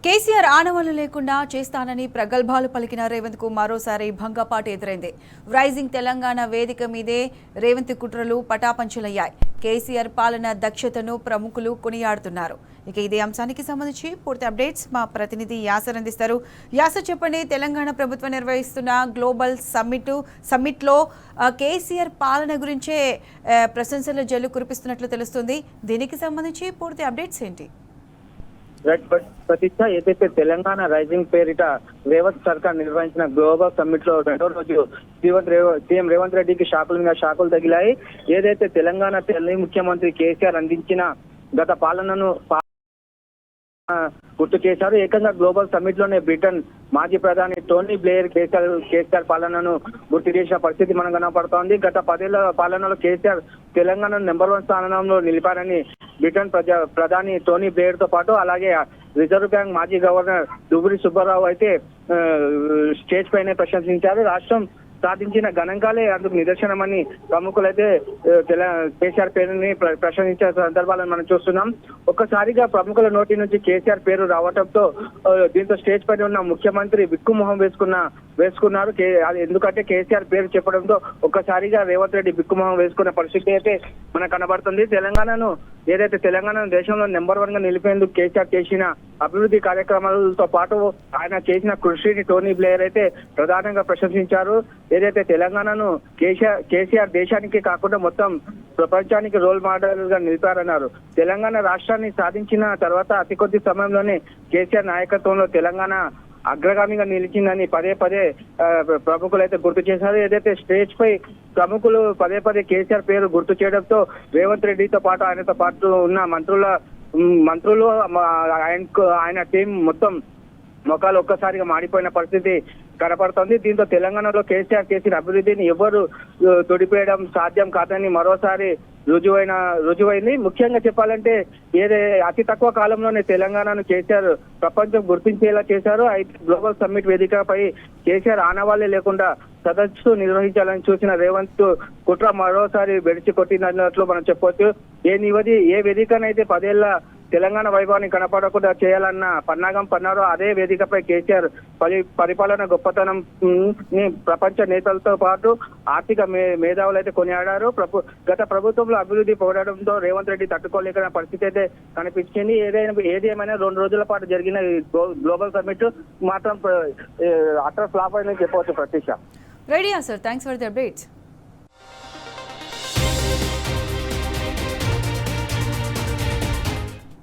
కేసీఆర్ ఆనవాళ్లు లేకుండా చేస్తానని ప్రగల్భాలు పలికిన రేవంత్ కు మరోసారి భంగపాటు ఎదురైంది. రైజింగ్ తెలంగాణ వేదిక మీదే రేవంత్ కుట్రలు పటాపంచలయ్యాయి. కేసీఆర్ పాలన దక్షతను ప్రముఖులు కొనియాడుతున్నారు. ఇక ఇదే అంశానికి సంబంధించి పూర్తి అప్డేట్స్ మా ప్రతినిధి యాసర్ అందిస్తారు. యాసర్ చెప్పండి, తెలంగాణ ప్రభుత్వం నిర్వహిస్తున్న గ్లోబల్ సమ్మిట్లో కేసీఆర్ పాలన గురించే ప్రశంసల జల్లు కురిపిస్తున్నట్లు తెలుస్తుంది. దీనికి సంబంధించి పూర్తి అప్డేట్స్ ఏంటి? ప్రతిష్ట ఏదైతే తెలంగాణ రైజింగ్ పేరిట రేవంత్ సర్కార్ నిర్వహించిన గ్లోబల్ సమ్మిట్ లో రెండో రోజు సీఎం రేవంత్ రెడ్డికి షాకుల మీద షాకులు తగిలాయి. ఏదైతే తెలంగాణ ముఖ్యమంత్రి కేసీఆర్ అందించిన గత పాలనను గుర్తు చేశారు. ఏకంగా గ్లోబల్ సమ్మిట్ లోనే బ్రిటన్ మాజీ ప్రధాని టోనీ బ్లేయర్ కేసీఆర్ పాలనను గుర్తు చేసిన పరిస్థితి మనకు కనపడుతోంది. గత 10 ఏళ్ల పాలనలో కేసీఆర్ తెలంగాణ నెంబర్ 1 స్థానంలో నిలిపారని బ్రిటన్ ప్రధాని టోనీ బ్లేయర్ తో పాటు అలాగే రిజర్వ్ బ్యాంక్ మాజీ గవర్నర్ దువ్వూరి సుబ్బారావు అయితే స్టేజ్ పైనే ప్రశంసించారు. రాష్ట్రం సాధించిన గణాంకాలే అందుకు నిదర్శనమని ప్రముఖులైతే కేసీఆర్ పేరుని ప్రశంసించే సందర్భాలను మనం చూస్తున్నాం. ఒక్కసారిగా ప్రముఖుల నోటి నుంచి కేసీఆర్ పేరు రావడంతో దీంతో స్టేజ్ పైన ఉన్న ముఖ్యమంత్రి బిక్కుమొహం వేసుకున్నారు. ఎందుకంటే కేసీఆర్ పేరు చెప్పడంతో ఒక్కసారిగా రేవంత్ రెడ్డి బిక్కుమొహం వేసుకున్న పరిస్థితి అయితే మనకు కనబడుతుంది. ఏదైతే తెలంగాణను దేశంలో నెంబర్ 1 గా నిలిపేందుకు కేసీఆర్ చేసిన అభివృద్ధి కార్యక్రమాలతో పాటు ఆయన చేసిన కృషిని టోనీ బ్లేయర్ అయితే ప్రధానంగా ప్రశంసించారు. ఏదైతే తెలంగాణను కేసీఆర్ దేశానికి కాకుండా మొత్తం ప్రపంచానికి రోల్ మోడల్ గా నిలిపారన్నారు. తెలంగాణ రాష్ట్రాన్ని సాధించిన తర్వాత అతి కొద్ది సమయంలోనే కేసీఆర్ నాయకత్వంలో తెలంగాణ అగ్రగామిగా నిలిచిందని పదే ప్రముఖులు అయితే గుర్తు చేశారు. ఏదైతే స్టేజ్ పై ప్రముఖులు పదే కేసీఆర్ పేరు గుర్తు చేయడంతో రేవంత్ రెడ్డితో పాటు ఆయనతో పాటు ఉన్న మంత్రులు ఆయన టీం మొత్తం మొఖాలు ఒక్కసారిగా మాడిపోయిన పరిస్థితి కనపడుతోంది. దీంతో తెలంగాణలో కేసీఆర్ చేసిన అభివృద్ధిని ఎవరు తొడిపేయడం సాధ్యం కాదని మరోసారి రుజువైంది. ముఖ్యంగా చెప్పాలంటే అతి తక్కువ కాలంలోనే తెలంగాణను కేసీఆర్ ప్రపంచం గుర్తించేలా చేశారు. అయితే గ్లోబల్ సమ్మిట్ వేదికపై కేసీఆర్ ఆనవాళ్లే లేకుండా సదస్సు నిర్వహించాలని చూసిన రేవంత్ కుట్ర మరోసారి బెడిచి కొట్టినట్లు మనం చెప్పొచ్చు. ఏ వేదికనైతే 10 ఏళ్ల తెలంగాణ వైభవాన్ని కనపడకుండా చేయాలన్న పన్నాగం పన్నారో అదే వేదికపై కేసీఆర్ పరిపాలన గొప్పతనం ప్రపంచ నేతలతో పాటు ఆర్థిక మేధావులు అయితే కొనియాడారు. గత ప్రభుత్వంలో అభివృద్ధి పోరాడంతో రేవంత్ రెడ్డి తట్టుకోలేక పరిస్థితి అయితే కనిపించింది. ఏది ఏమైనా 2 రోజుల పాటు జరిగిన గ్లోబల్ సమ్మిట్ మాత్రం అటర్ ఫ్లాప్ అని చెప్పవచ్చు. ప్రత్యక్ష ready sir, thanks for the updates.